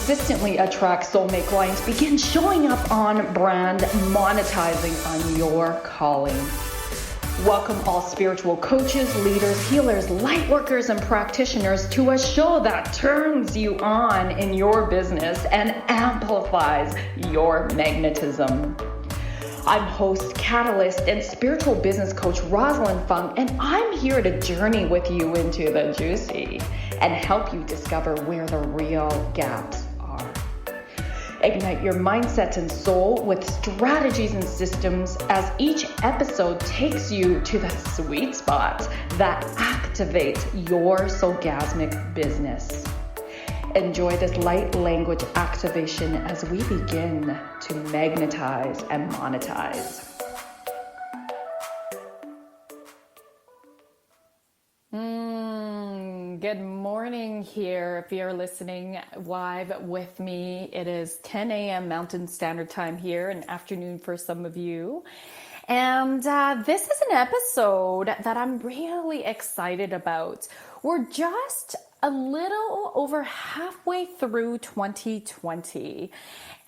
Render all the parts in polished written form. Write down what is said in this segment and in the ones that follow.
consistently attract soulmate clients, begin showing up on brand, monetizing on your calling. Welcome all spiritual coaches, leaders, healers, light workers, and practitioners to a show that turns you on in your business and amplifies your magnetism. I'm host, catalyst, and spiritual business coach Rosalyn Fung, and I'm here to journey with you into the juicy and help you discover where the real gaps are. Ignite your mindset and soul with strategies and systems as each episode takes you to the sweet spot that activates your Soulgasmic business. Enjoy this light language activation as we begin to magnetize and monetize. Good morning here. If you're listening live with me, it is 10 a.m. Mountain Standard Time here, an afternoon for some of you. And this is an episode that I'm really excited about. We're just a little over halfway through 2020,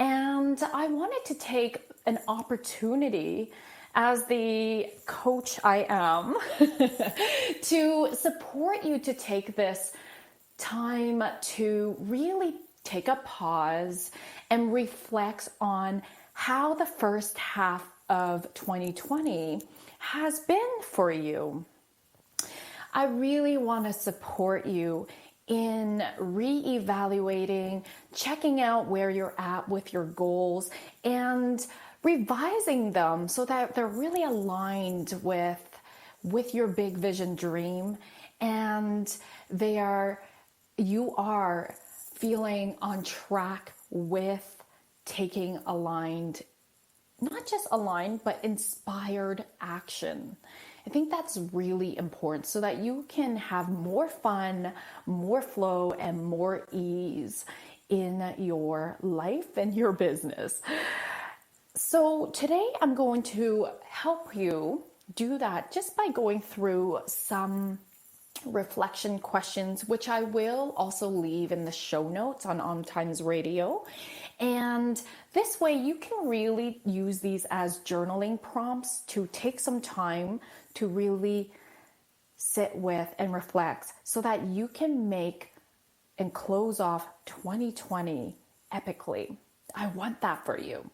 and I wanted to take an opportunity as the coach I am to support you to take this time to really take a pause and reflect on how the first half of 2020 has been for you. I really want to support you in reevaluating, checking out where you're at with your goals, and revising them so that they're really aligned with your big vision dream, and you are feeling on track with taking aligned, not just aligned, but inspired action. I think that's really important so that you can have more fun, more flow, and more ease in your life and your business. So today I'm going to help you do that just by going through some reflection questions, which I will also leave in the show notes on OMTimes Radio. And this way you can really use these as journaling prompts to take some time to really sit with and reflect so that you can make and close off 2020 epically. I want that for you.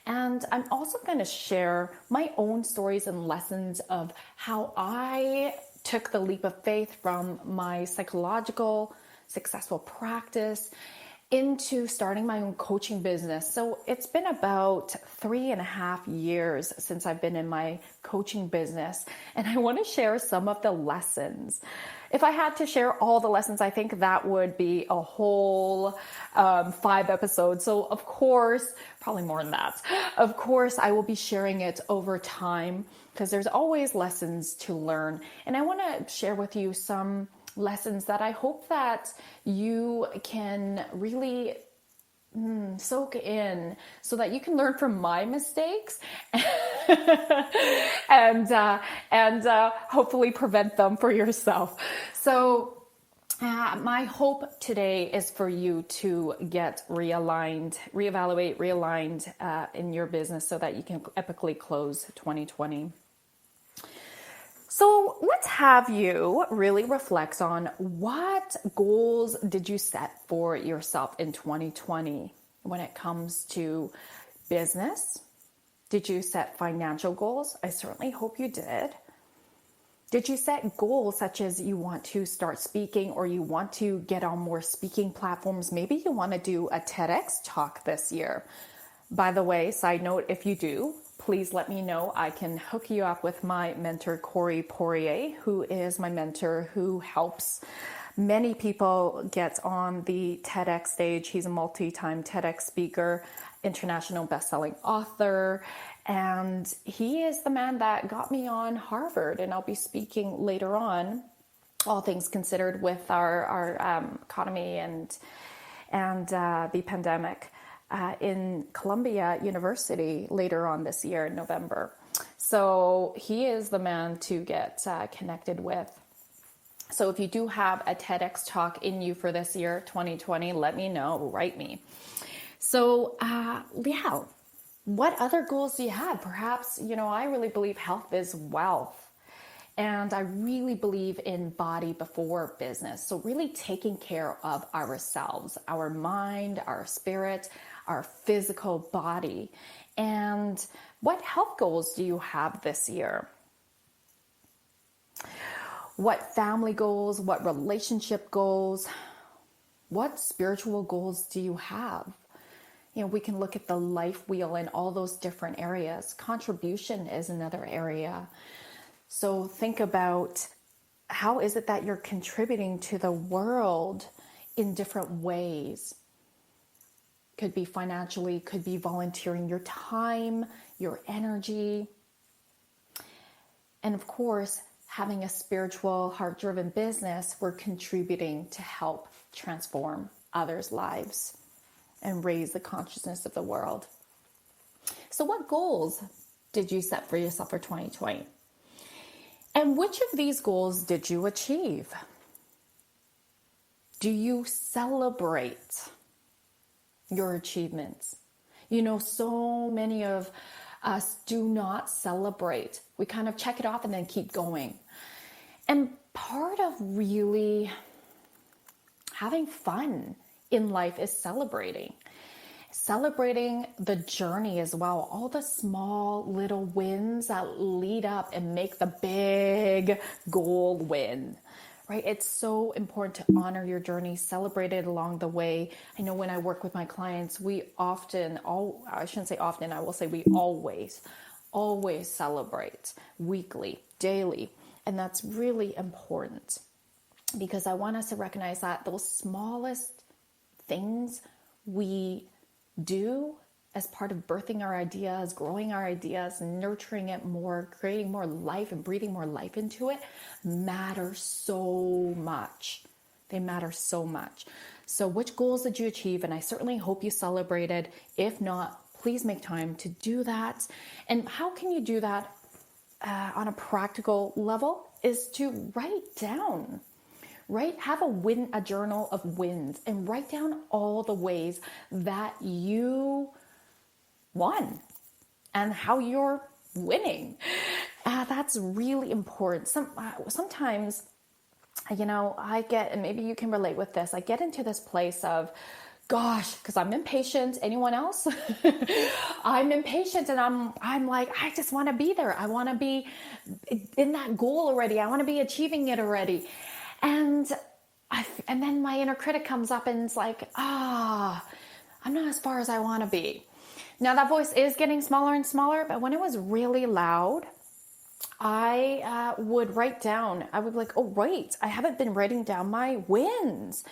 And I'm also going to share my own stories and lessons of how I took the leap of faith from my psychological successful practice into starting my own coaching business. So it's been about 3.5 years since I've been in my coaching business, and I want to share some of the lessons. If I had to share all the lessons, I think that would be a whole 5 episodes. So of course, probably more than that. Of course, I will be sharing it over time because there's always lessons to learn. And I want to share with you some lessons that I hope that you can really soak in so that you can learn from my mistakes and hopefully prevent them for yourself. So my hope today is for you to get realigned, reevaluate, realigned in your business so that you can epically close 2020. So let's have you really reflect on what goals did you set for yourself in 2020 when it comes to business? Did you set financial goals? I certainly hope you did. Did you set goals such as you want to start speaking or you want to get on more speaking platforms? Maybe you want to do a TEDx talk this year. By the way, side note, if you do, please let me know. I can hook you up with my mentor, Corey Poirier, who is my mentor who helps many people get on the TEDx stage. He's a multi-time TEDx speaker, international best-selling author, and he is the man that got me on Harvard, and I'll be speaking later on, all things considered, with our economy and the pandemic. In Columbia University later on this year in November. So he is the man to get connected with. So if you do have a TEDx talk in you for this year, 2020, let me know, write me. So yeah, what other goals do you have? Perhaps, I really believe health is wealth. And I really believe in body before business. So really taking care of ourselves, our mind, our spirit, our physical body. And what health goals do you have this year? What family goals? What relationship goals? What spiritual goals do you have? We can look at the life wheel in all those different areas. Contribution is another area. So think about, how is it that you're contributing to the world in different ways? Could be financially, could be volunteering your time, your energy. And of course, having a spiritual, heart-driven business, we're contributing to help transform others' lives and raise the consciousness of the world. So what goals did you set for yourself for 2020? And which of these goals did you achieve? Do you celebrate your achievements? So many of us do not celebrate. We kind of check it off and then keep going. And part of really having fun in life is celebrating the journey as well. All the small little wins that lead up and make the big goal win, right? It's so important to honor your journey, celebrate it along the way. I know when I work with my clients, we often, I shouldn't say often, I will say we always celebrate weekly, daily. And that's really important because I want us to recognize that those smallest things we do as part of birthing our ideas, growing our ideas, nurturing it more, creating more life and breathing more life into it matter so much. They matter so much. So which goals did you achieve? And I certainly hope you celebrated. If not, please make time to do that. And how can you do that on a practical level is to write down. Right? Have a journal of wins and write down all the ways that you won and how you're winning. That's really important. Sometimes, I get, and maybe you can relate with this, I get into this place of, gosh, because I'm impatient. Anyone else? I'm impatient and I'm like, I just want to be there. I want to be in that goal already. I want to be achieving it already. And then my inner critic comes up and it's like, I'm not as far as I want to be. Now that voice is getting smaller and smaller, but when it was really loud, I would write down, I would be like, oh, right, I haven't been writing down my wins.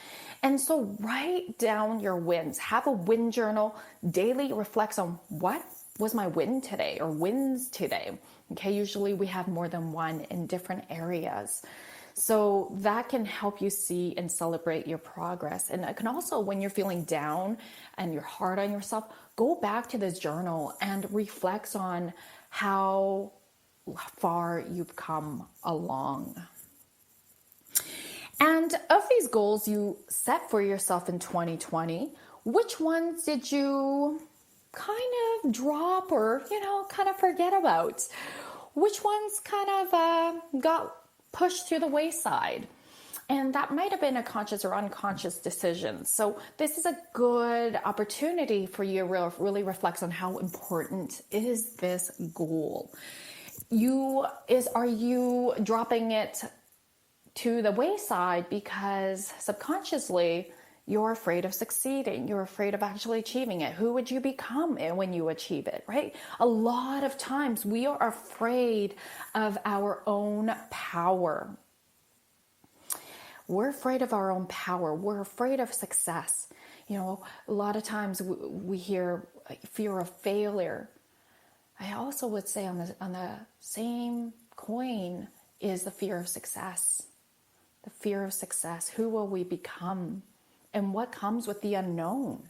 And so write down your wins. Have a win journal. Daily reflects on what was my win today or wins today. Okay, usually we have more than one in different areas. So that can help you see and celebrate your progress. And it can also, when you're feeling down and you're hard on yourself, go back to this journal and reflect on how far you've come along. And of these goals you set for yourself in 2020, which ones did you kind of drop or, kind of forget about? Which ones kind of got pushed to the wayside? And that might have been a conscious or unconscious decision. So this is a good opportunity for you to really reflect on how important is this goal. Are you dropping it to the wayside because subconsciously you're afraid of succeeding? You're afraid of actually achieving it. Who would you become when you achieve it, right? A lot of times we are afraid of our own power. We're afraid of our own power. We're afraid of success. A lot of times we hear fear of failure. I also would say on the same coin is the fear of success. The fear of success. Who will we become? And what comes with the unknown?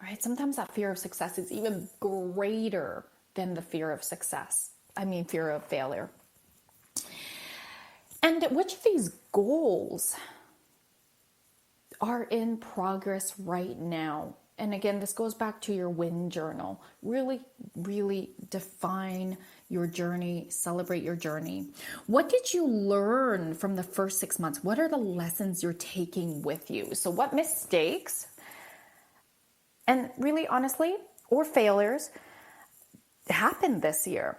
Right? Sometimes that fear of success is even greater than the fear of success. Fear of failure. And which of these goals are in progress right now? And again, this goes back to your win journal. Really, really define your journey, celebrate your journey. What did you learn from the first 6 months? What are the lessons you're taking with you? So what mistakes and really honestly, or failures happened this year?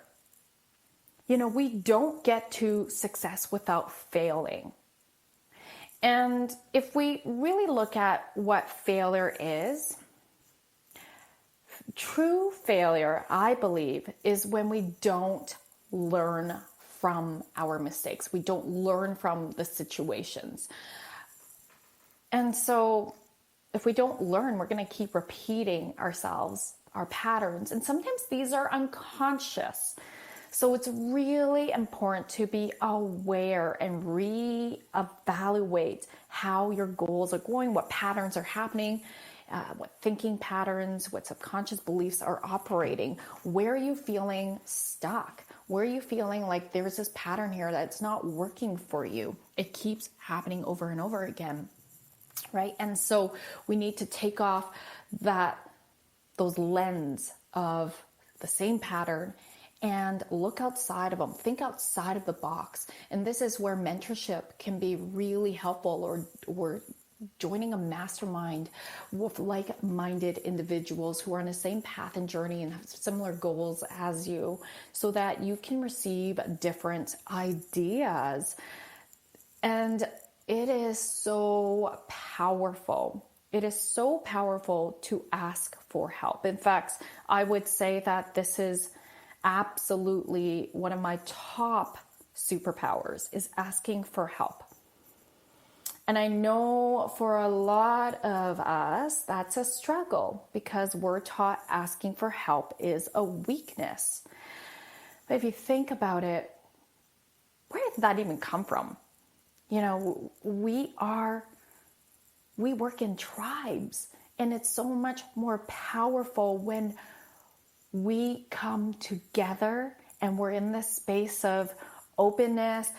We don't get to success without failing. And if we really look at what failure is, true failure, I believe, is when we don't learn from our mistakes. We don't learn from the situations. And so if we don't learn, we're going to keep repeating ourselves, our patterns. And sometimes these are unconscious. So it's really important to be aware and reevaluate how your goals are going, what patterns are happening, what thinking patterns, what subconscious beliefs are operating. Where are you feeling stuck? Where are you feeling like there's this pattern here that's not working for you? It keeps happening over and over again, right? And so we need to take off those lens of the same pattern and look outside of them, think outside of the box. And this is where mentorship can be really helpful, or joining a mastermind with like-minded individuals who are on the same path and journey and have similar goals as you, so that you can receive different ideas. And it is so powerful. It is so powerful to ask for help. In fact, I would say that this is absolutely one of my top superpowers, is asking for help. And I know for a lot of us, that's a struggle because we're taught asking for help is a weakness. But if you think about it, where did that even come from? We work in tribes, and it's so much more powerful when we come together and we're in this space of openness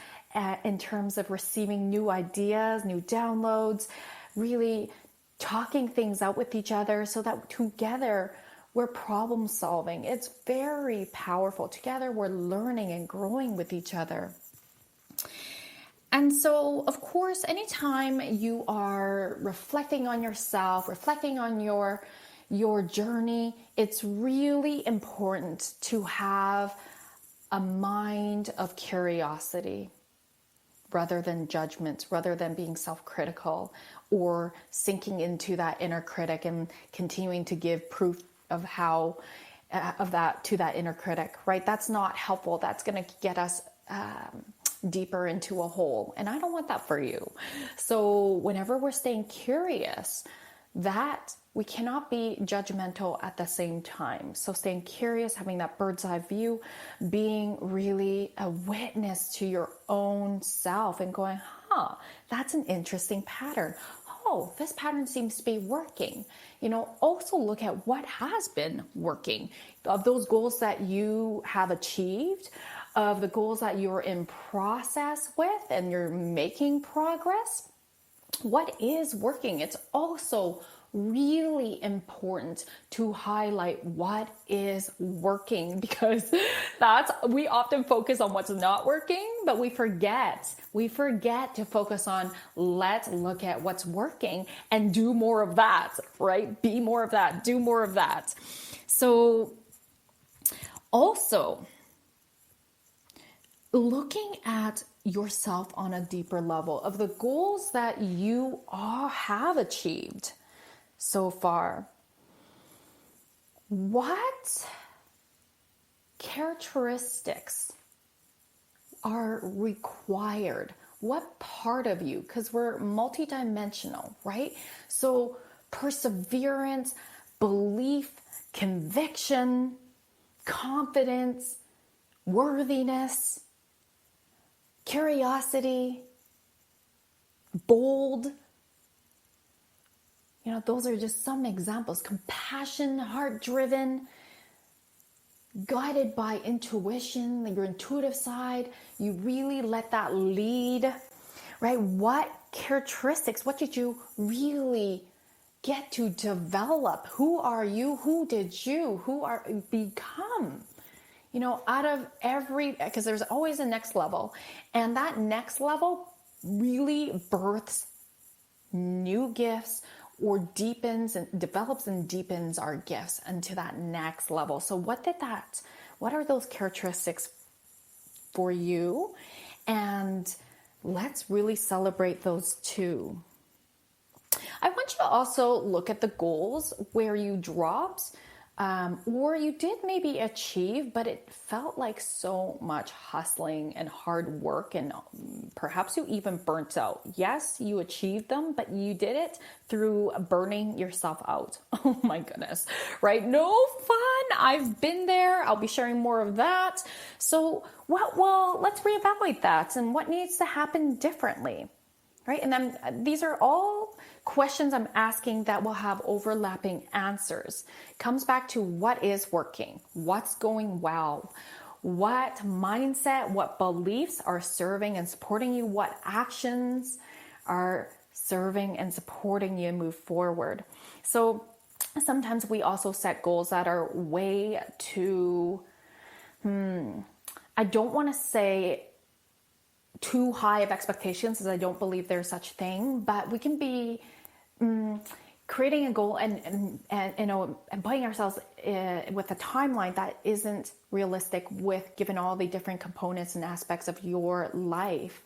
in terms of receiving new ideas, new downloads, really talking things out with each other so that together we're problem solving. It's very powerful. Together we're learning and growing with each other. And so, of course, anytime you are reflecting on yourself, reflecting on your journey, it's really important to have a mind of curiosity rather than judgment, rather than being self-critical or sinking into that inner critic and continuing to give proof of that to that inner critic, right? That's not helpful. That's going to get us deeper into a hole. And I don't want that for you. So whenever we're staying curious, that we cannot be judgmental at the same time. So staying curious, having that bird's eye view, being really a witness to your own self and going, that's an interesting pattern. Oh, this pattern seems to be working. Also look at what has been working. Of those goals that you have achieved, of the goals that you're in process with and you're making progress, what is working? It's also really important to highlight what is working, because we often focus on what's not working, but we forget to focus on, let's look at what's working and do more of that, right? Be more of that, do more of that. So also looking at yourself on a deeper level of the goals that you have achieved so far. What characteristics are required? What part of you? Because we're multidimensional, right? So perseverance, belief, conviction, confidence, worthiness, curiosity, bold. Those are just some examples. Compassion, heart-driven. guided by intuition, your intuitive side, you really let that lead, right? What characteristics, what did you really get to develop? Who are you? Who did you? Who are become? You know, out of every, because there's always a next level, and that next level really births new gifts or deepens and develops and deepens our gifts into that next level. So what are those characteristics for you? And let's really celebrate those too. I want you to also look at the goals where you dropped, or you did maybe achieve, but it felt like so much hustling and hard work, and perhaps you even burnt out. Yes, you achieved them, but you did it through burning yourself out. Oh my goodness, right? No fun. I've been there. I'll be sharing more of that. So let's reevaluate that and what needs to happen differently, right? And then these are all questions I'm asking that will have overlapping answers. Comes back to what is working, what's going well, what mindset, what beliefs are serving and supporting you, what actions are serving and supporting you move forward. So sometimes we also set goals that are way too, I don't want to say too high of expectations, as I don't believe there's such thing, but we can be creating a goal and you know, and putting ourselves with a timeline that isn't realistic with given all the different components and aspects of your life.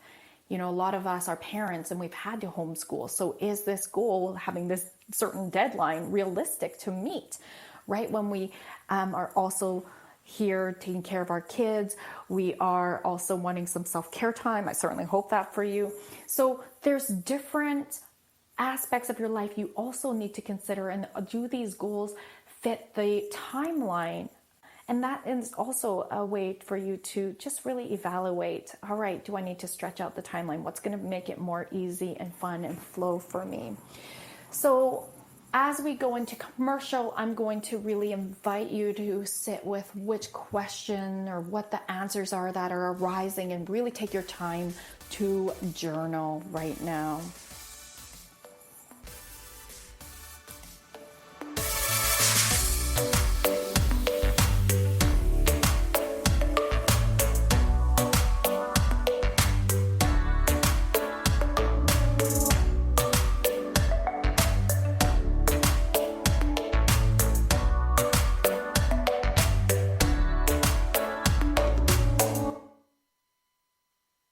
You know, a lot of us are parents and we've had to homeschool. So is this goal, having this certain deadline, realistic to meet, right? When we are also here taking care of our kids, we are also wanting some self-care time. I certainly hope that for you. So there's different aspects of your life you also need to consider, and do these goals fit the timeline? And that is also a way for you to just really evaluate, all right, do I need to stretch out the timeline? What's going to make it more easy and fun and flow for me? So as we go into commercial, I'm going to really invite you to sit with which question or what the answers are that are arising, and really take your time to journal right now.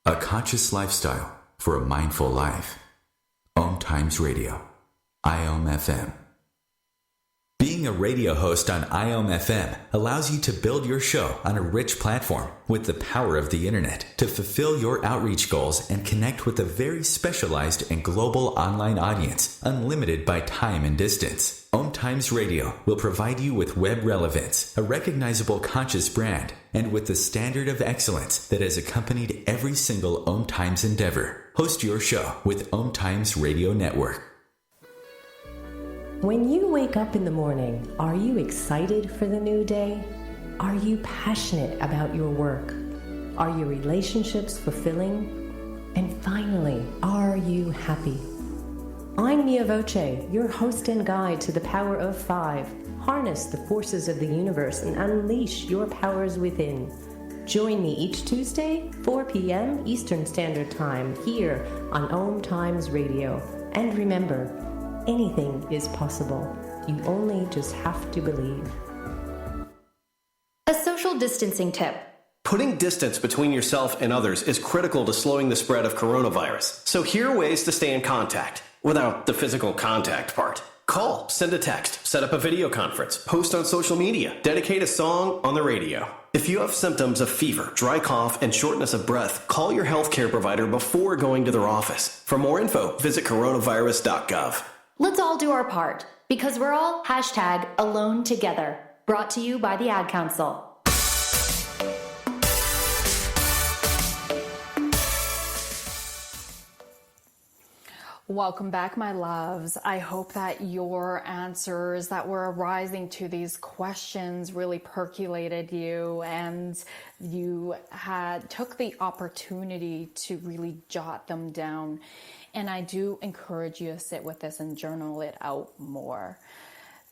A conscious lifestyle for a mindful life. OMTimes Radio. IOM-FM. Being a radio host on IOM-FM allows you to build your show on a rich platform with the power of the internet to fulfill your outreach goals and connect with a very specialized and global online audience, unlimited by time and distance. OMTimes Radio will provide you with web relevance, a recognizable conscious brand, and with the standard of excellence that has accompanied every single OMTimes endeavor. Host your show with OMTimes Radio Network. When you wake up in the morning, are you excited for the new day? Are you passionate about your work? Are your relationships fulfilling? And finally, are you happy? I'm Mia Voce, your host and guide to the power of 5. Harness the forces of the universe and unleash your powers within. Join me each Tuesday, 4 p.m. Eastern Standard Time, here on OMTimes Radio. And remember, anything is possible. You only just have to believe. A social distancing tip. Putting distance between yourself and others is critical to slowing the spread of coronavirus. So here are ways to stay in contact without the physical contact part. Call, send a text, set up a video conference, post on social media, dedicate a song on the radio. If you have symptoms of fever, dry cough, and shortness of breath, call your healthcare provider before going to their office. For more info, visit coronavirus.gov. Let's all do our part, because we're all #alone together. Brought to you by the Ad Council. Welcome back, my loves. I hope that your answers that were arising to these questions really percolated you, and you took the opportunity to really jot them down. And I do encourage you to sit with this and journal it out more.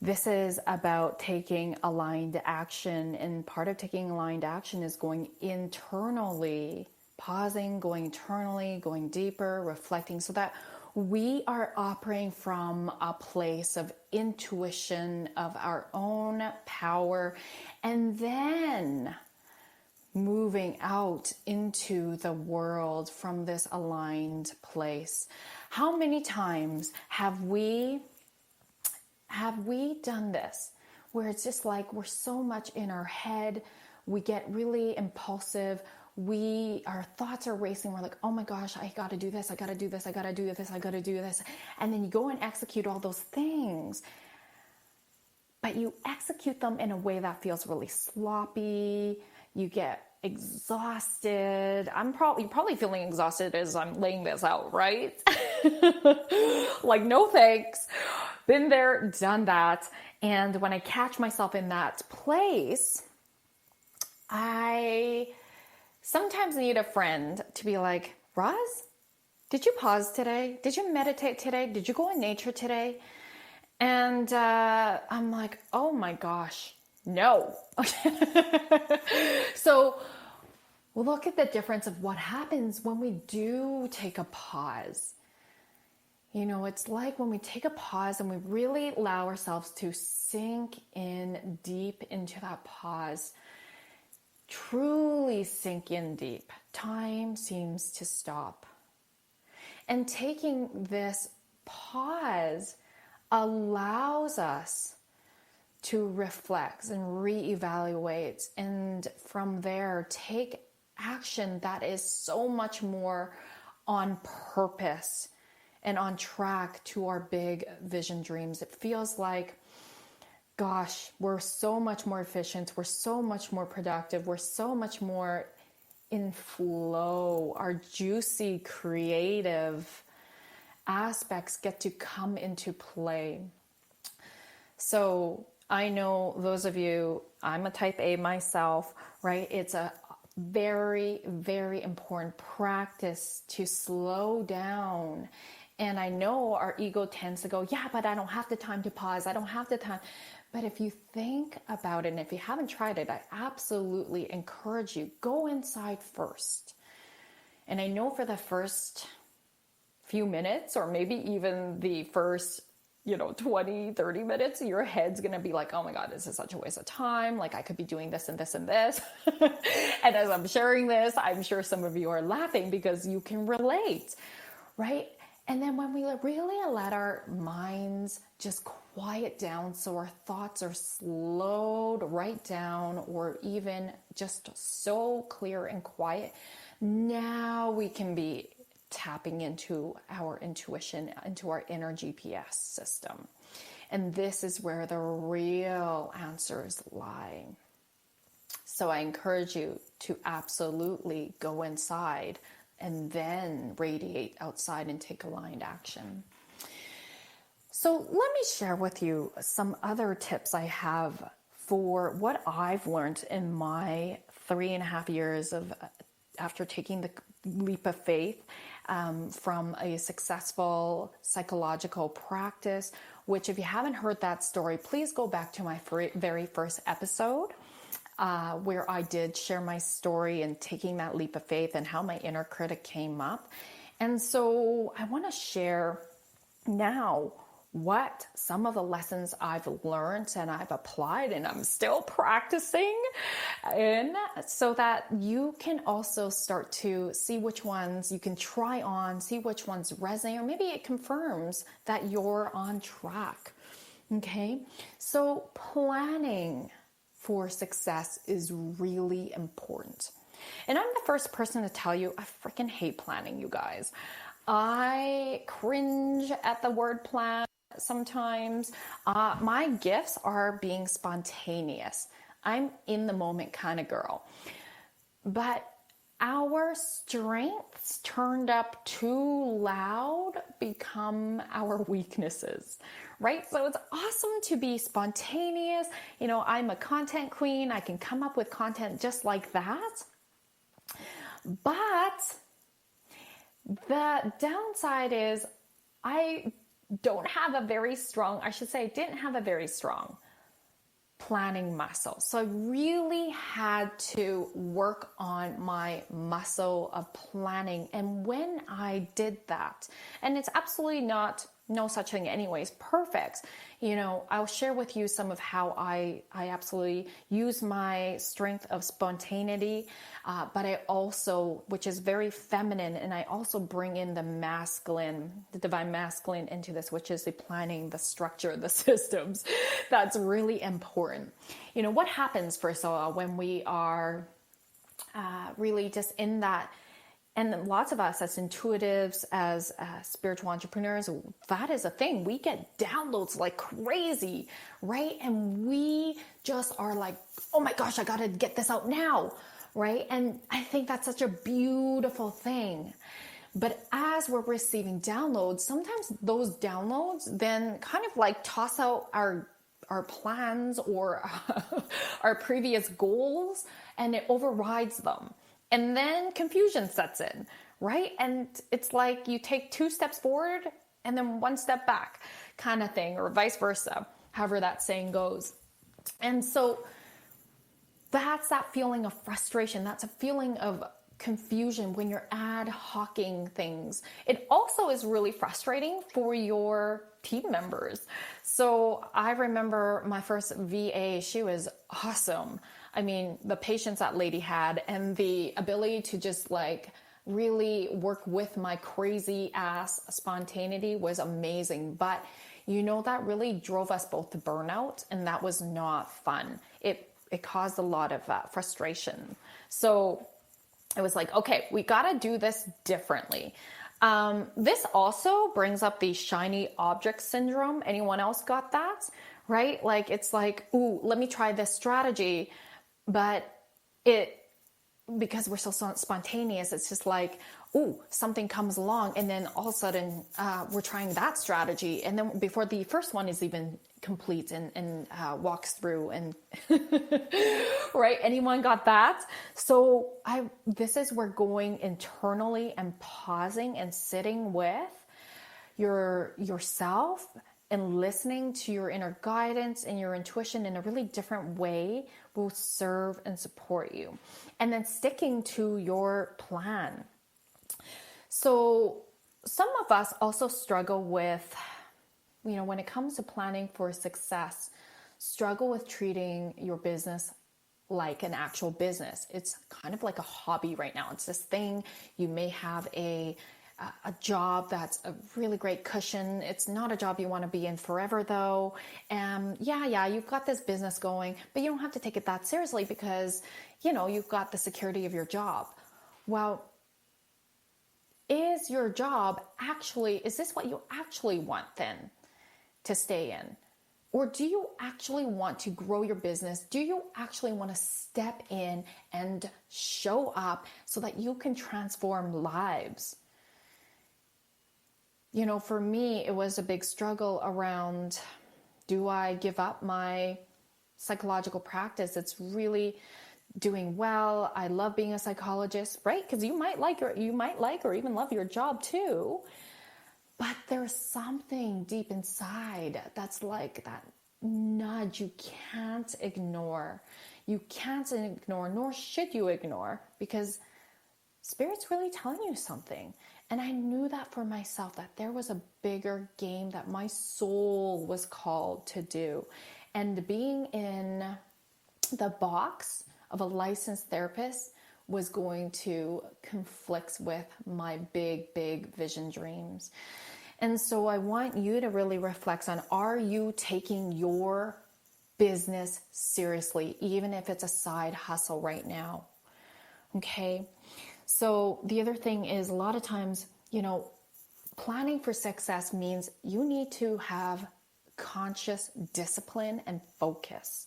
This is about taking aligned action, and part of taking aligned action is going internally, pausing, going internally, going deeper, reflecting, so that we are operating from a place of intuition of our own power, and then moving out into the world from this aligned place. How many times have we done this where it's just like we're so much in our head, we get really impulsive, our thoughts are racing, we're like, oh my gosh, I gotta do this, I gotta do this, I gotta do this, I gotta do this. And then you go and execute all those things, but you execute them in a way that feels really sloppy, you get exhausted. You're probably feeling exhausted as I'm laying this out, right? Like, no thanks. Been there, done that. And when I catch myself in that place, I sometimes need a friend to be like, Roz, did you pause today? Did you meditate today? Did you go in nature today? And I'm like, oh my gosh, no. So look at the difference of what happens when we do take a pause. You know, it's like when we take a pause and we really allow ourselves to sink in deep into that pause, truly sink in deep, time seems to stop. And taking this pause allows us to reflect and reevaluate, and from there take action that is so much more on purpose and on track to our big vision dreams. It feels like, gosh, we're so much more efficient, we're so much more productive, we're so much more in flow. Our juicy, creative aspects get to come into play. So I know those of you, I'm a type A myself, right? It's a very, very important practice to slow down. And I know our ego tends to go, yeah, but I don't have the time to pause. I don't have the time. But if you think about it, and if you haven't tried it, I absolutely encourage you, go inside first. And I know for the first few minutes, or maybe even the first 20, 30 minutes, your head's going to be like, oh my God, this is such a waste of time. Like, I could be doing this and this and this. And as I'm sharing this, I'm sure some of you are laughing because you can relate, right? And then when we really let our minds just quiet down, so our thoughts are slowed right down, or even just so clear and quiet, now we can be tapping into our intuition, into our inner GPS system. And this is where the real answers lie. So I encourage you to absolutely go inside and then radiate outside and take aligned action. So let me share with you some other tips I have for what I've learned in my 3.5 years of after taking the leap of faith from a successful psychological practice, which if you haven't heard that story, please go back to my very first episode where I did share my story and taking that leap of faith and how my inner critic came up. And so I want to share now what some of the lessons I've learned and I've applied and I'm still practicing, and so that you can also start to see which ones you can try on, see which ones resonate, or maybe it confirms that you're on track. Okay, so planning for success is really important. And I'm the first person to tell you, I freaking hate planning, you guys. I cringe at the word plan sometimes. My gifts are being spontaneous. I'm in the moment kind of girl. But our strengths turned up too loud become our weaknesses, right? So it's awesome to be spontaneous. I'm a content queen. I can come up with content just like that. But the downside is I didn't have a very strong planning muscle. So I really had to work on my muscle of planning. And when I did that, and it's absolutely no such thing anyways, perfect. I'll share with you some of how I absolutely use my strength of spontaneity, but I also, which is very feminine, and I also bring in the divine masculine into this, which is the planning, the structure, the systems. That's really important. What happens, first of all, when we are really just in that. And lots of us as intuitives, as spiritual entrepreneurs, that is a thing. We get downloads like crazy, right? And we just are like, oh my gosh, I got to get this out now, right? And I think that's such a beautiful thing. But as we're receiving downloads, sometimes those downloads then kind of like toss out our plans or our previous goals, and it overrides them. And then confusion sets in, right? And it's like you take 2 steps forward and then 1 step back kind of thing, or vice versa, however that saying goes. And so that's that feeling of frustration. That's a feeling of confusion when you're ad hocing things. It also is really frustrating for your team members. So I remember my first VA, she was awesome. I mean, the patience that lady had and the ability to just like really work with my crazy ass spontaneity was amazing. But that really drove us both to burnout, and that was not fun. It caused a lot of frustration. So it was like, okay, we got to do this differently. This also brings up the shiny object syndrome. Anyone else got that? Right? Like, it's like, ooh, let me try this strategy. But because we're so spontaneous, it's just like, ooh, something comes along, and then all of a sudden we're trying that strategy. And then before the first one is even complete and walks through, and right? Anyone got that? So this is where going internally and pausing and sitting with yourself and listening to your inner guidance and your intuition in a really different way will serve and support you. And then sticking to your plan. So some of us also struggle with, when it comes to planning for success, struggle with treating your business like an actual business. It's kind of like a hobby right now. It's this thing. You may have a job that's a really great cushion. It's not a job you want to be in forever though. You've got this business going, but you don't have to take it that seriously because, you've got the security of your job. Well, is this what you actually want then to stay in? Or do you actually want to grow your business? Do you actually want to step in and show up so that you can transform lives? For me, it was a big struggle around, do I give up my psychological practice? It's really doing well. I love being a psychologist, right? Because you might like or even love your job too. But there's something deep inside that's like that nudge you can't ignore. You can't ignore, nor should you ignore, because Spirit's really telling you something. And I knew that for myself, that there was a bigger game that my soul was called to do. And being in the box of a licensed therapist was going to conflict with my big, big vision dreams. And so I want you to really reflect on, are you taking your business seriously, even if it's a side hustle right now? Okay. So the other thing is, a lot of times, planning for success means you need to have conscious discipline and focus.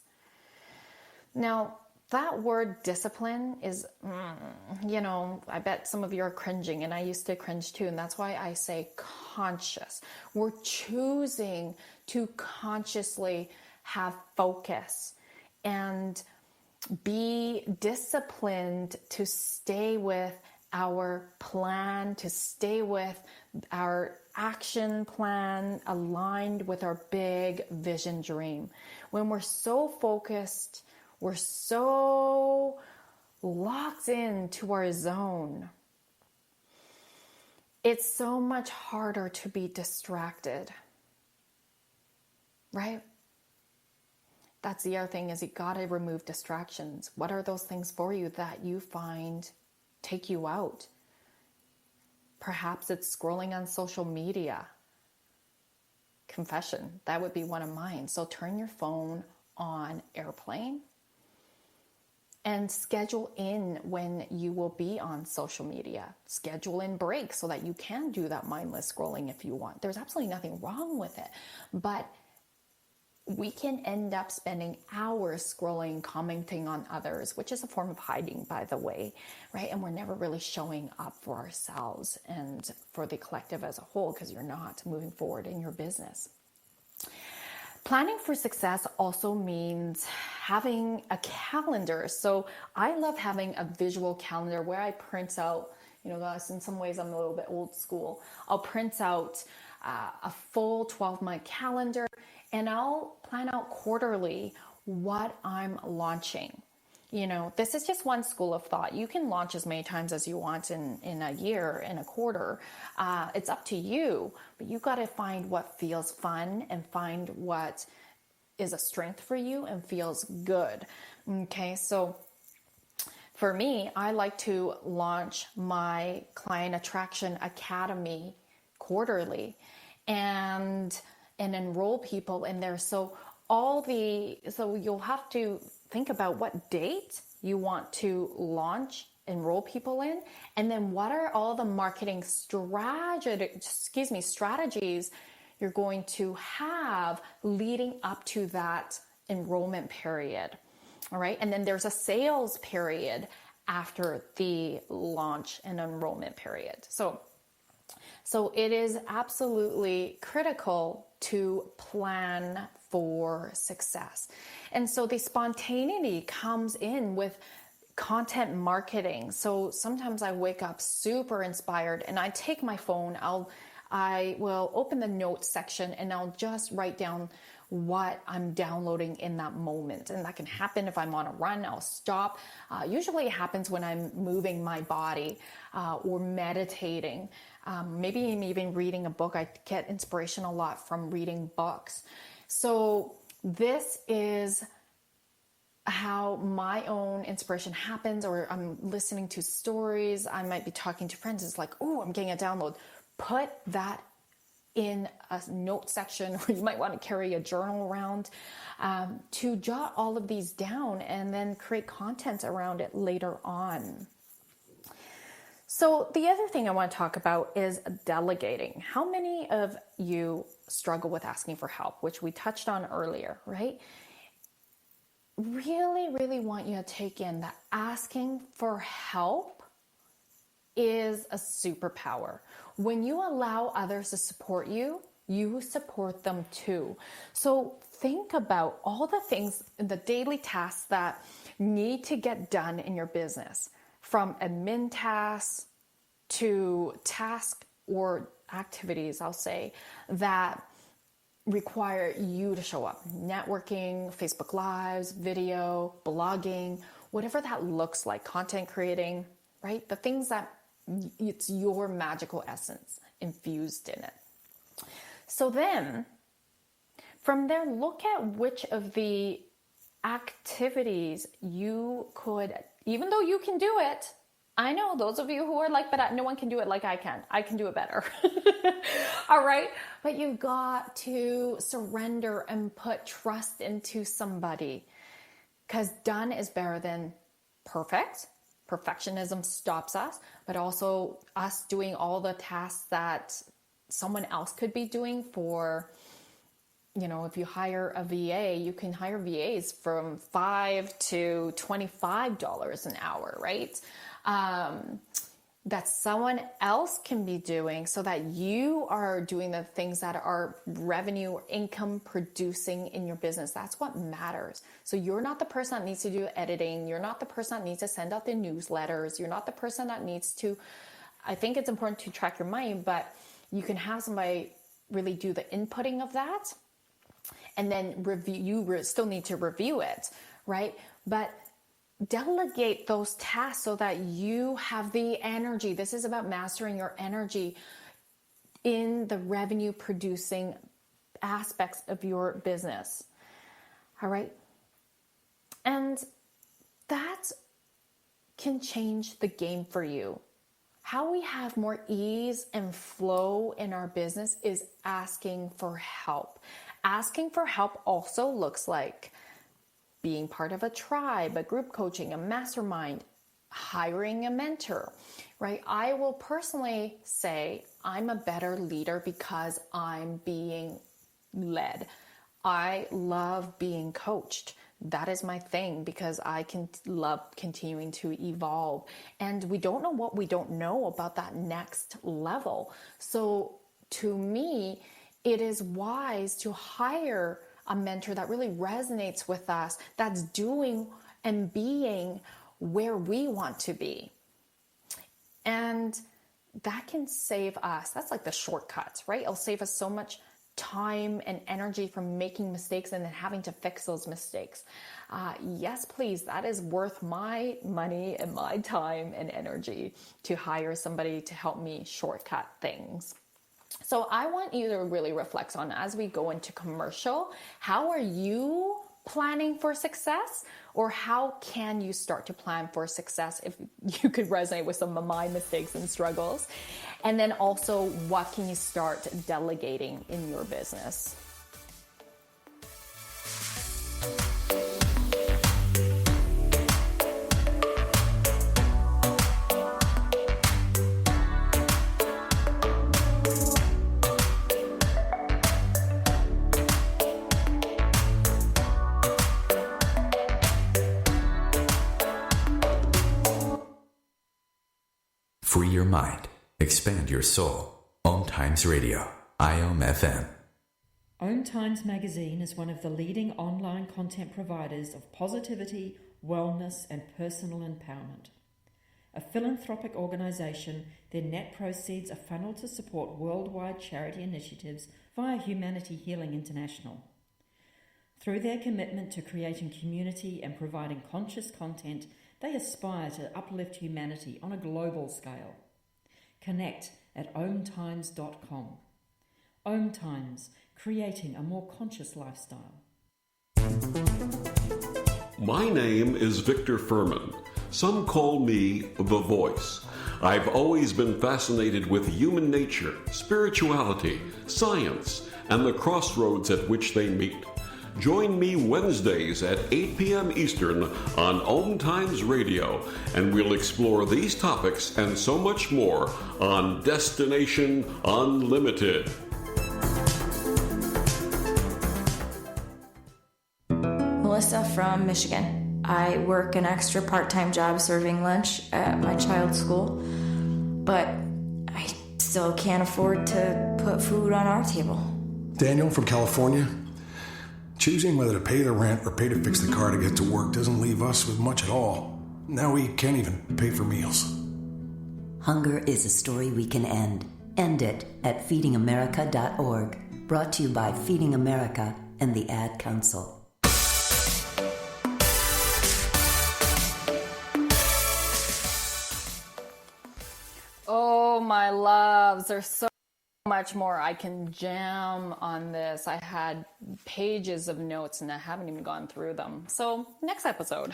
Now, that word discipline is, I bet some of you are cringing, and I used to cringe too. And that's why I say conscious. We're choosing to consciously have focus and be disciplined to stay with our plan, to stay with our action plan aligned with our big vision dream. When we're so focused, we're so locked into our zone, it's so much harder to be distracted, right? That's the other thing, is you gotta remove distractions. What are those things for you that you find take you out? Perhaps it's scrolling on social media. Confession, that would be one of mine. So turn your phone on airplane and schedule in when you will be on social media. Schedule in breaks so that you can do that mindless scrolling if you want. There's absolutely nothing wrong with it. But we can end up spending hours scrolling, commenting on others, which is a form of hiding, by the way, right? And we're never really showing up for ourselves and for the collective as a whole, because you're not moving forward in your business. Planning for success also means having a calendar. So I love having a visual calendar where I print out, in some ways I'm a little bit old school. I'll print out a full 12-month calendar, and I'll plan out quarterly what I'm launching. This is just one school of thought. You can launch as many times as you want in a year, in a quarter. It's up to you, but you got to find what feels fun and find what is a strength for you and feels good. Okay, so for me, I like to launch my Client Attraction Academy quarterly and enroll people in there. So you'll have to think about what date you want to launch, enroll people in, and then what are all the marketing strategies you're going to have leading up to that enrollment period. All right. And then there's a sales period after the launch and enrollment period. So it is absolutely critical to plan for success. And so the spontaneity comes in with content marketing. So sometimes I wake up super inspired and I take my phone, I will open the notes section and I'll just write down what I'm downloading in that moment. And that can happen if I'm on a run, I'll stop. Usually it happens when I'm moving my body or meditating. Maybe I'm even reading a book. I get inspiration a lot from reading books. So this is how my own inspiration happens, or I'm listening to stories. I might be talking to friends. It's like, oh, I'm getting a download. Put that in a note section, or you might want to carry a journal around to jot all of these down and then create content around it later on. So the other thing I want to talk about is delegating. How many of you struggle with asking for help, which we touched on earlier, right? Really, really want you to take in that asking for help is a superpower. When you allow others to support you, you support them too. So think about all the things, the daily tasks that need to get done in your business, from admin tasks to tasks or activities, I'll say, that require you to show up. Networking, Facebook Lives, video, blogging, whatever that looks like, content creating, right? The things that it's your magical essence infused in it. So then from there, look at which of the activities you could, even though you can do it, I know those of you who are like, but no one can do it like I can. I can do it better. All right. But you've got to surrender and put trust into somebody, because done is better than perfect. Perfectionism stops us, but also us doing all the tasks that someone else could be doing for if you hire a VA, you can hire VAs from $5 to $25 an hour, right? That someone else can be doing so that you are doing the things that are revenue or income producing in your business. That's what matters. So you're not the person that needs to do editing. You're not the person that needs to send out the newsletters. You're not the person that needs to, I think it's important to track your money, but you can have somebody really do the inputting of that. And then you still need to review it, right? But delegate those tasks so that you have the energy. This is about mastering your energy in the revenue producing aspects of your business. All right. And that can change the game for you. How we have more ease and flow in our business is asking for help. Asking for help also looks like being part of a tribe, a group coaching, a mastermind, hiring a mentor, right? I will personally say I'm a better leader because I'm being led. I love being coached. That is my thing because I can love continuing to evolve. And we don't know what we don't know about that next level. So to me, it is wise to hire a mentor that really resonates with us, that's doing and being where we want to be. And that can save us. That's like the shortcuts, right? It'll save us so much time and energy from making mistakes and then having to fix those mistakes. Yes, please. That is worth my money and my time and energy to hire somebody to help me shortcut things. So I want you to really reflect on, as we go into commercial, how are you planning for success, or how can you start to plan for success if you could resonate with some of my mistakes and struggles? And then also, what can you start delegating in your business? Free your mind. Expand your soul. OMTimes Radio. IOM FM. OMTimes magazine is one of the leading online content providers of positivity, wellness, and personal empowerment. A philanthropic organization, their net proceeds are funneled to support worldwide charity initiatives via Humanity Healing International. Through their commitment to creating community and providing conscious content, they aspire to uplift humanity on a global scale. Connect at omtimes.com. OMTimes, creating a more conscious lifestyle. My name is Victor Furman. Some call me The Voice. I've always been fascinated with human nature, spirituality, science, and the crossroads at which they meet. Join me Wednesdays at 8 p.m. Eastern on OMTimes Radio, and we'll explore these topics and so much more on Destination Unlimited. Melissa from Michigan. I work an extra part-time job serving lunch at my child's school, but I still can't afford to put food on our table. Daniel from California. Choosing whether to pay the rent or pay to fix the car to get to work doesn't leave us with much at all. Now we can't even pay for meals. Hunger is a story we can end. End it at feedingamerica.org. Brought to you by Feeding America and the Ad Council. Oh, my loves, there's so much more I can jam on this. I had pages of notes and I haven't even gone through them. So next episode.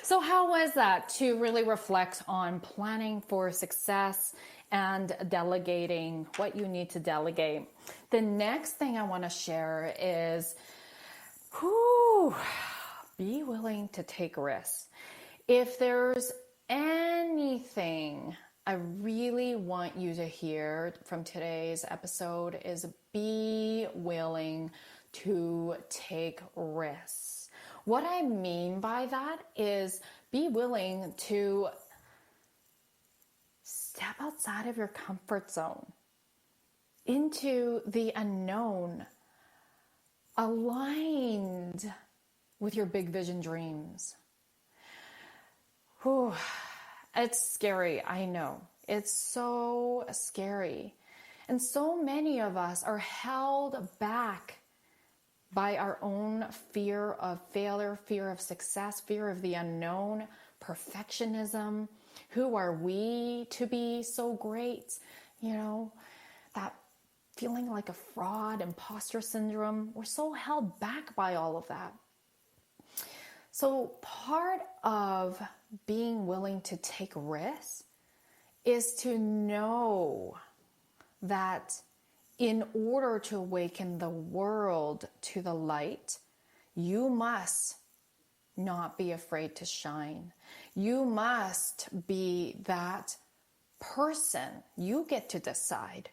So how was that to really reflect on planning for success and delegating what you need to delegate? The next thing I want to share is be willing to take risks. If there's anything I really want you to hear from today's episode is be willing to take risks. What I mean by that is be willing to step outside of your comfort zone into the unknown, aligned with your big vision dreams. Whew. It's scary, I know. It's so scary. And so many of us are held back by our own fear of failure, fear of success, fear of the unknown, perfectionism. Who are we to be so great? You know, that feeling like a fraud, imposter syndrome. We're so held back by all of that. So part of being willing to take risks is to know that in order to awaken the world to the light, you must not be afraid to shine. You must be that person. You get to decide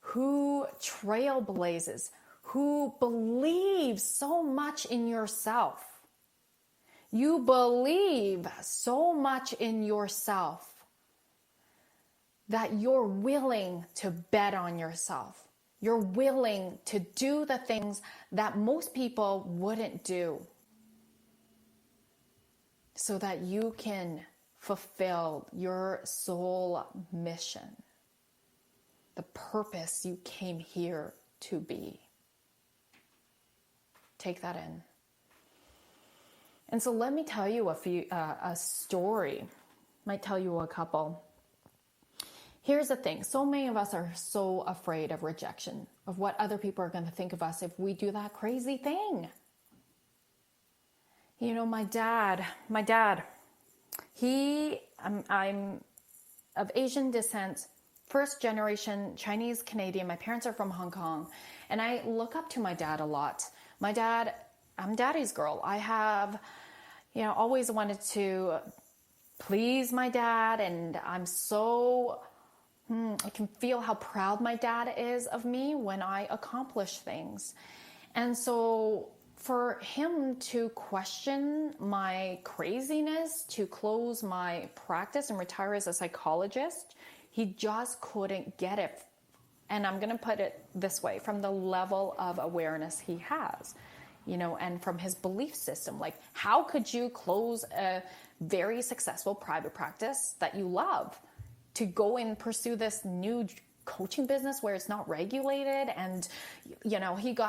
who trailblazes, who believes so much in yourself. You believe so much in yourself that you're willing to bet on yourself. You're willing to do the things that most people wouldn't do so that you can fulfill your soul mission, the purpose you came here to be. Take that in. And so let me tell you a story. Might tell you a couple. Here's the thing. So many of us are so afraid of rejection, of what other people are going to think of us if we do that crazy thing. You know, my dad, I'm of Asian descent, first generation Chinese Canadian. My parents are from Hong Kong. And I look up to my dad a lot. My dad, I'm daddy's girl. I have, always wanted to please my dad. And I'm so, I can feel how proud my dad is of me when I accomplish things. And so for him to question my craziness, to close my practice and retire as a psychologist, he just couldn't get it. And I'm going to put it this way, from the level of awareness he has, and from his belief system. Like, how could you close a very successful private practice that you love to go and pursue this new coaching business where it's not regulated? And,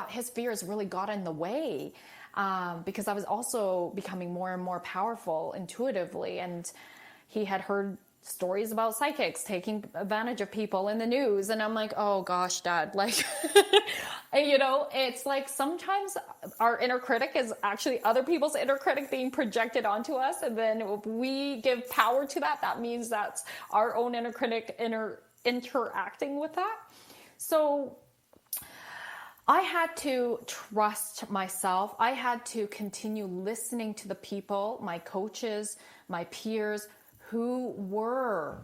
his fears really got in the way because I was also becoming more and more powerful intuitively. And he had heard stories about psychics taking advantage of people in the news. And I'm like, oh gosh, Dad, like, it's like sometimes our inner critic is actually other people's inner critic being projected onto us. And then if we give power to that, that means that's our own inner critic interacting with that. So I had to trust myself. I had to continue listening to the people, my coaches, my peers, who were,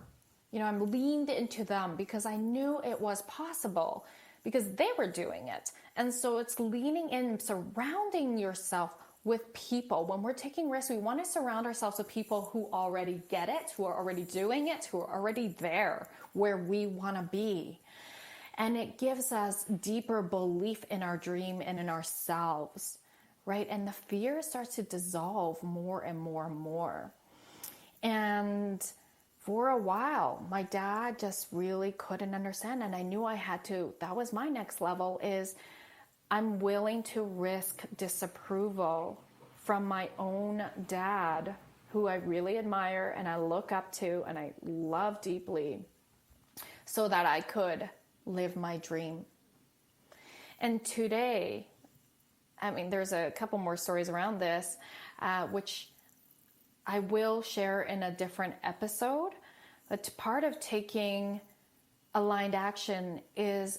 I'm leaned into them because I knew it was possible because they were doing it. And so it's leaning in, surrounding yourself with people. When we're taking risks, we want to surround ourselves with people who already get it, who are already doing it, who are already there where we want to be. And it gives us deeper belief in our dream and in ourselves, right? And the fear starts to dissolve more and more and more. And for a while, my dad just really couldn't understand. And I knew I had to, that was my next level, is I'm willing to risk disapproval from my own dad, who I really admire and I look up to and I love deeply, so that I could live my dream. And today, there's a couple more stories around this, which I will share in a different episode. But part of taking aligned action is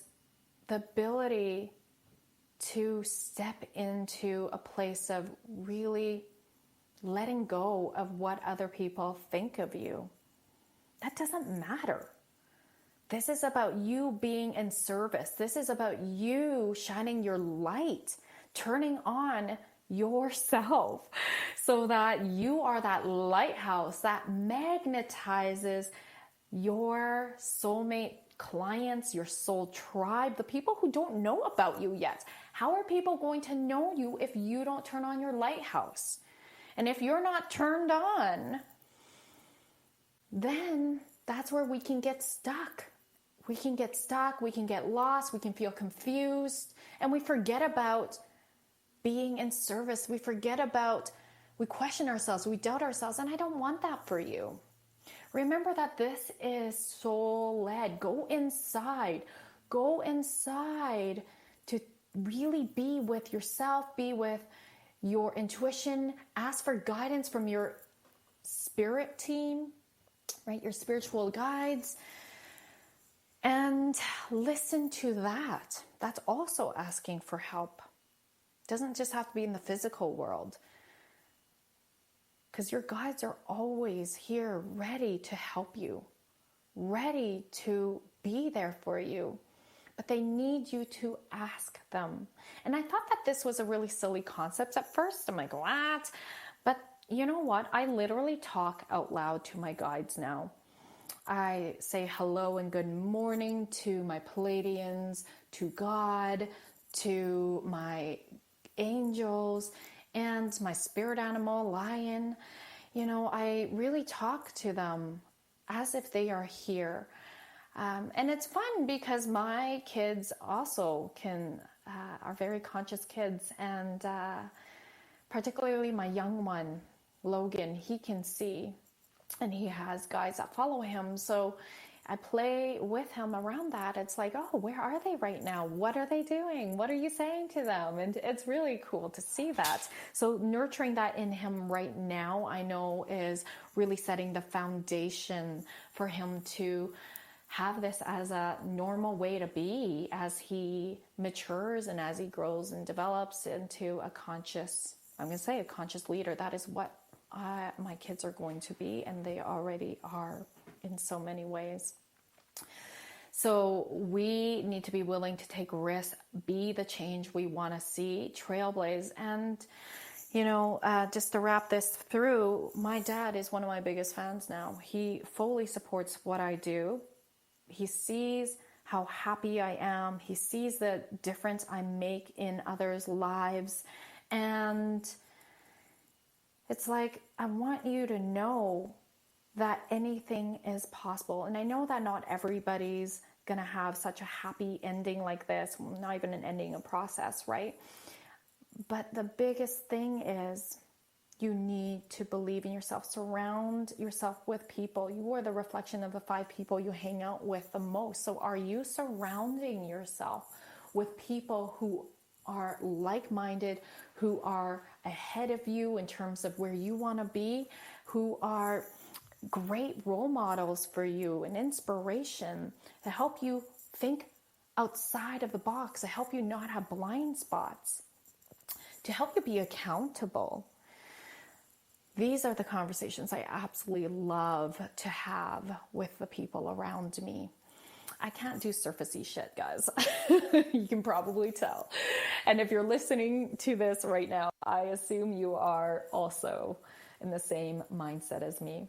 the ability to step into a place of really letting go of what other people think of you. That doesn't matter. This is about you being in service. This is about you shining your light, turning on yourself so that you are that lighthouse that magnetizes your soulmate clients, your soul tribe, the people who don't know about you yet. How are people going to know you if you don't turn on your lighthouse? And if you're not turned on, then that's where we can get stuck. We can get stuck, we can get lost, we can feel confused, and we forget about being in service. We question ourselves, we doubt ourselves, and I don't want that for you. Remember that this is soul-led. Go inside to really be with yourself, be with your intuition, ask for guidance from your spirit team, right? Your spiritual guides, and listen to that. That's also asking for help. It doesn't just have to be in the physical world, because your guides are always here ready to help you, ready to be there for you, but they need you to ask them. And I thought that this was a really silly concept at first. I'm like, what? But you know what? I literally talk out loud to my guides now. I say hello and good morning to my Pleiadians, to God, to my angels, and my spirit animal, lion. You know, I really talk to them as if they are here. And it's fun because my kids also are very conscious kids. And particularly my young one, Logan, he can see. And he has guys that follow him. So I play with him around that. It's like, oh, where are they right now? What are they doing? What are you saying to them? And it's really cool to see that. So nurturing that in him right now, I know, is really setting the foundation for him to have this as a normal way to be as he matures and as he grows and develops into a conscious leader. That is what my kids are going to be, and they already are in so many ways. So we need to be willing to take risks, be the change we want to see, trailblaze. And, you know, just to wrap this through, my dad is one of my biggest fans now. He fully supports what I do. He sees how happy I am. He sees the difference I make in others' lives. And it's like, I want you to know that anything is possible. And I know that not everybody's going to have such a happy ending like this, not even an ending, a process, right? But the biggest thing is you need to believe in yourself. Surround yourself with people. You are the reflection of the 5 people you hang out with the most. So are you surrounding yourself with people who are like-minded, who are ahead of you in terms of where you want to be, who are great role models for you and inspiration to help you think outside of the box, to help you not have blind spots, to help you be accountable? These are the conversations I absolutely love to have with the people around me. I can't do surfacey shit, guys. You can probably tell. And if you're listening to this right now, I assume you are also in the same mindset as me.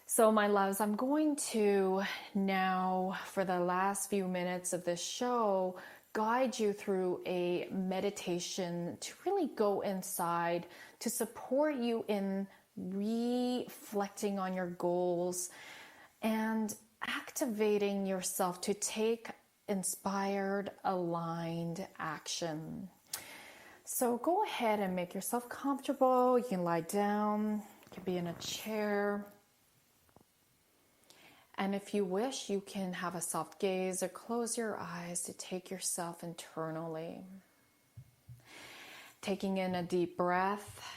So my loves, I'm going to now, for the last few minutes of this show, guide you through a meditation to really go inside, to support you in reflecting on your goals and activating yourself to take inspired, aligned action. So go ahead and make yourself comfortable. You can lie down, you can be in a chair. And if you wish, you can have a soft gaze or close your eyes to take yourself internally. Taking in a deep breath.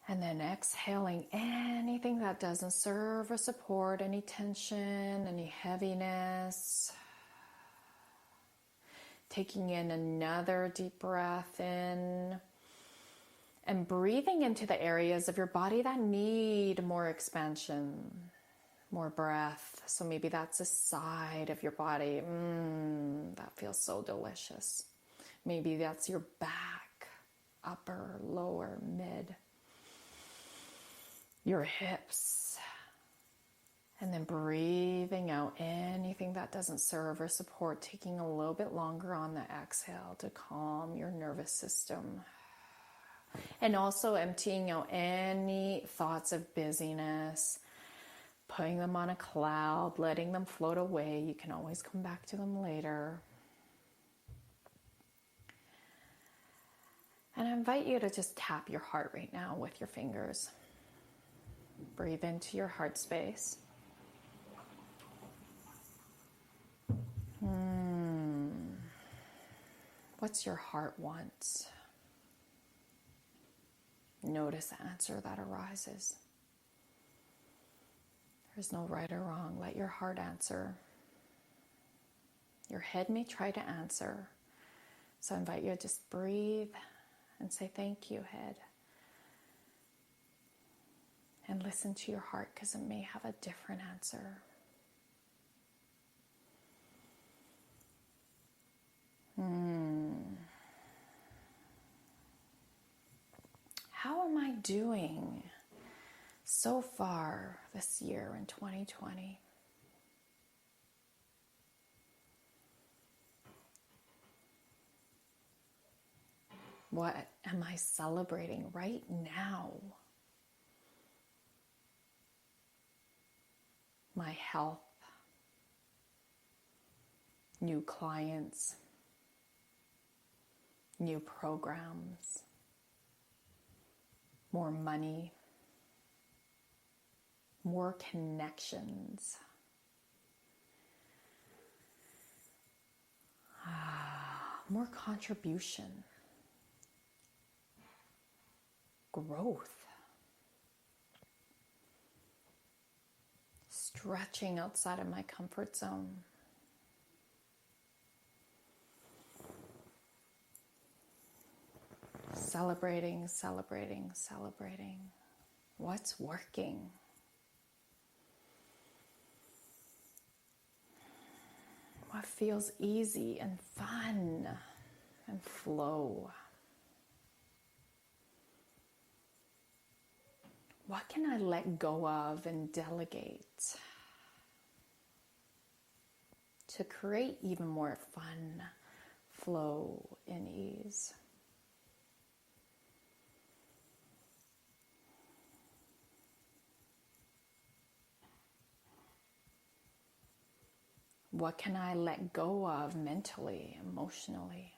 And then exhaling anything that doesn't serve or support any tension, any heaviness. Taking in another deep breath in. And breathing into the areas of your body that need more expansion, more breath. So maybe that's the side of your body. That feels so delicious. Maybe that's your back, upper, lower, mid, your hips. And then breathing out anything that doesn't serve or support, taking a little bit longer on the exhale to calm your nervous system. And also emptying out any thoughts of busyness, putting them on a cloud, letting them float away. You can always come back to them later. And I invite you to just tap your heart right now with your fingers. Breathe into your heart space. What's your heart want? Notice the answer that arises. There's no right or wrong. Let your heart answer. Your head may try to answer. So I invite you to just breathe and say, thank you, head. And listen to your heart, because it may have a different answer. How am I doing so far this year in 2020? What am I celebrating right now? My health, new clients, new programs, more money, more connections, more contribution, growth, stretching outside of my comfort zone. Celebrating, celebrating, celebrating. What's working? What feels easy and fun and flow? What can I let go of and delegate to create even more fun, flow, and ease? What can I let go of mentally, emotionally?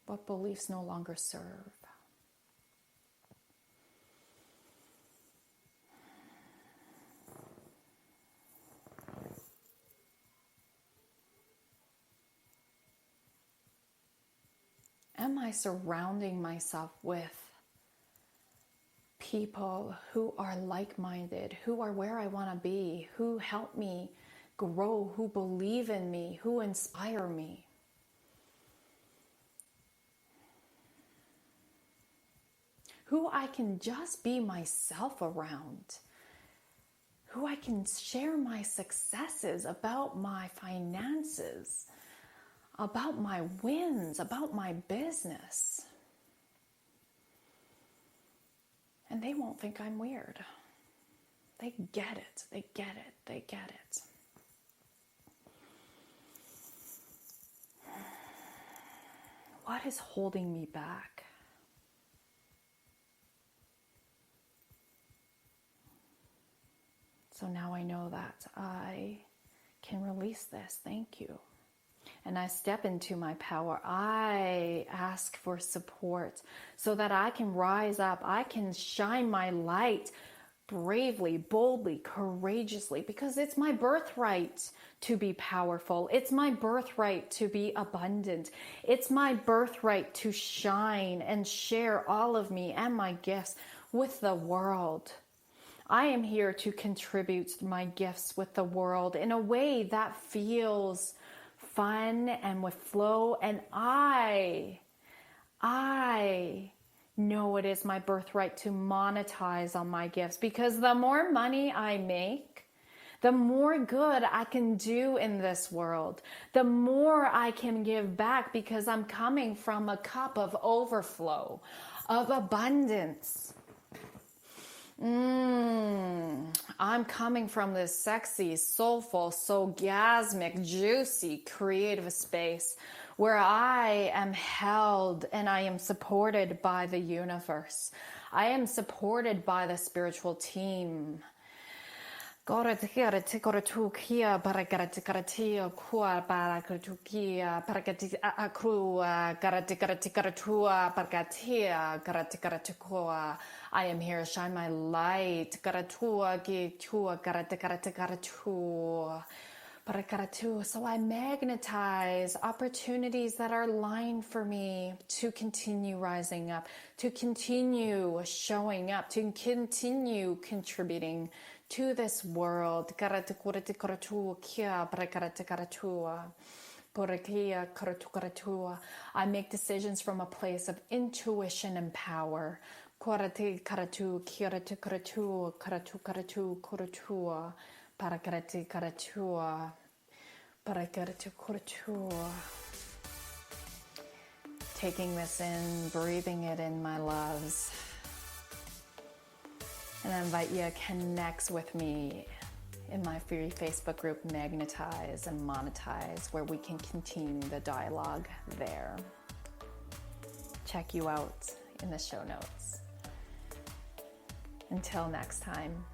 What beliefs no longer serve? Am I surrounding myself with people who are like-minded, who are where I want to be, who help me grow, who believe in me, who inspire me? Who I can just be myself around, who I can share my successes about my finances, about my wins, about my business. And they won't think I'm weird. They get it, they get it, they get it. What is holding me back? So now I know that I can release this. Thank you. And I step into my power. I ask for support so that I can rise up. I can shine my light bravely, boldly, courageously, because it's my birthright to be powerful. It's my birthright to be abundant. It's my birthright to shine and share all of me and my gifts with the world. I am here to contribute my gifts with the world in a way that feels fun and with flow. And I know it is my birthright to monetize on my gifts, because the more money I make, the more good I can do in this world, the more I can give back, because I'm coming from a cup of overflow, of abundance. I'm coming from this sexy, soulful, soulgasmic, juicy, creative space where I am held and I am supported by the universe. I am supported by the spiritual team. Gora tikara tikora tukia paragara tikara tia kua paragara tukia paragati akrua gara tikara tikara tua paragatia gara tikara tukua. I am here, shine my light. Gara tua gi tua gara tikara tua. So I magnetize opportunities that are aligned for me to continue rising up, to continue showing up, to continue contributing to this world. I make decisions from a place of intuition and power. Taking this in, breathing it in, my loves. And I invite you to connect with me in my free Facebook group, Magnetize and Monetize, where we can continue the dialogue there. Check you out in the show notes. Until next time.